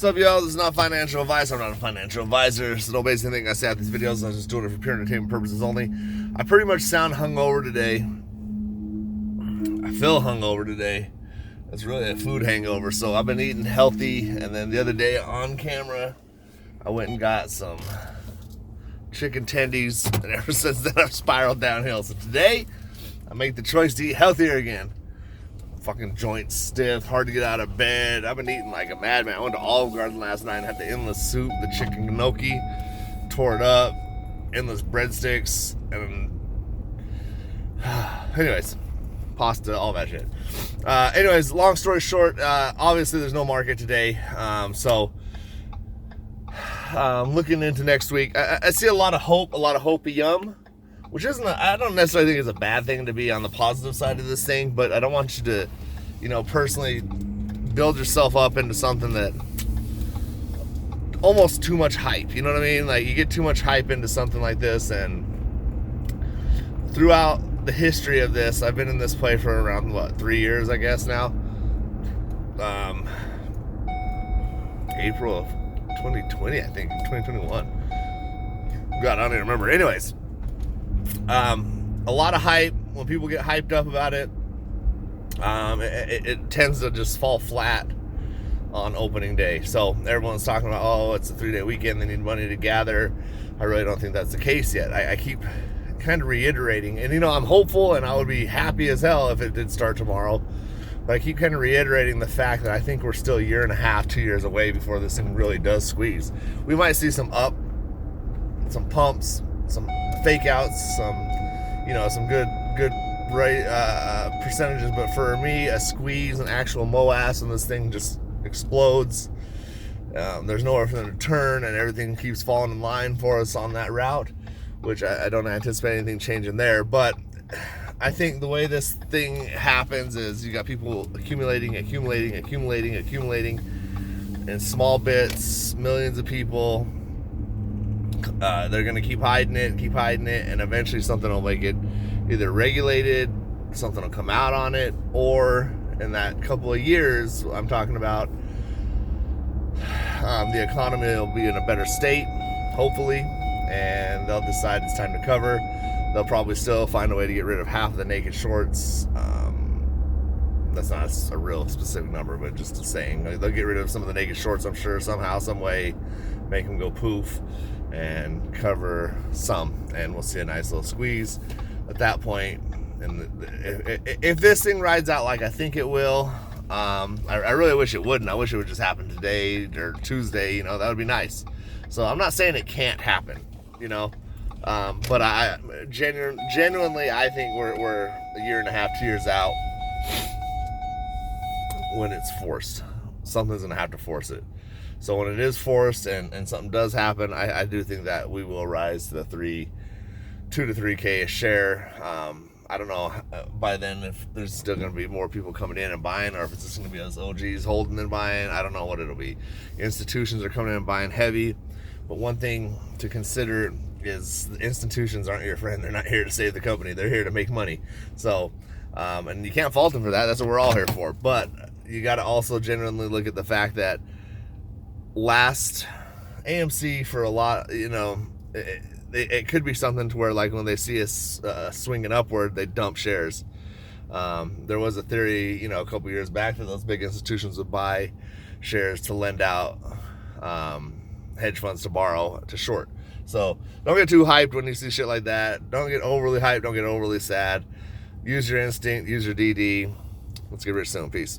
What's up, y'all? This is not financial advice. I'm not a financial advisor, so don't base anything I say out these videos. I'm just doing it for pure entertainment purposes only. I pretty much sound hungover today. I feel hungover today. It's really a food hangover, so I've been eating healthy, and then the other day on camera, I went and got some chicken tendies, and ever since then I've spiraled downhill. So today, I make the choice to eat healthier again. Fucking joints stiff, hard to get out of bed. I've been eating like a madman. I went to Olive Garden last night and had the endless soup, the chicken gnocchi, tore it up, endless breadsticks, and anyways, pasta, all that shit. Anyways, long story short, obviously there's no market today, so looking into next week, I see a lot of hope, yum. Which isn't, I don't necessarily think it's a bad thing to be on the positive side of this thing, but I don't want you to, personally build yourself up into something that almost too much hype. You know what I mean? Like, you get too much hype into something like this, and throughout the history of this, I've been in this play for around, 3 years, I guess now. April of 2020, I think, 2021. God, I don't even remember. Anyways. A lot of hype. When people get hyped up about it, it tends to just fall flat on opening day. So everyone's talking about, oh, it's a 3-day weekend, they need money to gather. I really don't think that's the case yet. I keep kind of reiterating, and I'm hopeful, and I would be happy as hell if it did start tomorrow, but I keep kind of reiterating the fact that I think we're still a year and a half, 2 years away before this thing really does squeeze. We might see some pumps, some fake outs, some good percentages, but for me, a squeeze, an actual moass, and this thing just explodes. There's nowhere for them to turn, and everything keeps falling in line for us on that route, which I don't anticipate anything changing there. But I think the way this thing happens is you got people accumulating in small bits, millions of people. They're going to keep hiding it, and eventually something will make it either regulated, something will come out on it, or in that couple of years, I'm talking about, the economy will be in a better state, hopefully, and they'll decide it's time to cover. They'll probably still find a way to get rid of half of the naked shorts. That's not a real specific number, but just a saying. They'll get rid of some of the naked shorts, I'm sure, somehow, some way, make them go poof, and cover some, and we'll see a nice little squeeze at that point. And if this thing rides out like I think it will, I really wish it wouldn't. I wish it would just happen today or Tuesday. That would be nice. So I'm not saying it can't happen, but I genuinely I think we're a year and a half, 2 years out when it's forced. Something's gonna have to force it. So when it is forced and something does happen, I do think that we will rise to the 2 to 3K a share. I don't know by then if there's still going to be more people coming in and buying, or if it's just going to be us OGs holding and buying. I don't know what it'll be. Institutions are coming in and buying heavy, but one thing to consider is the institutions aren't your friend. They're not here to save the company. They're here to make money. So, and you can't fault them for that. That's what we're all here for. But you got to also genuinely look at the fact that last AMC for a lot, it could be something to where, like, when they see us swinging upward, they dump shares. There was a theory, a couple years back, that those big institutions would buy shares to lend out hedge funds to borrow to short. So don't get too hyped when you see shit like that. Don't get overly hyped. Don't get overly sad. Use your instinct. Use your DD. Let's get rich soon. Peace.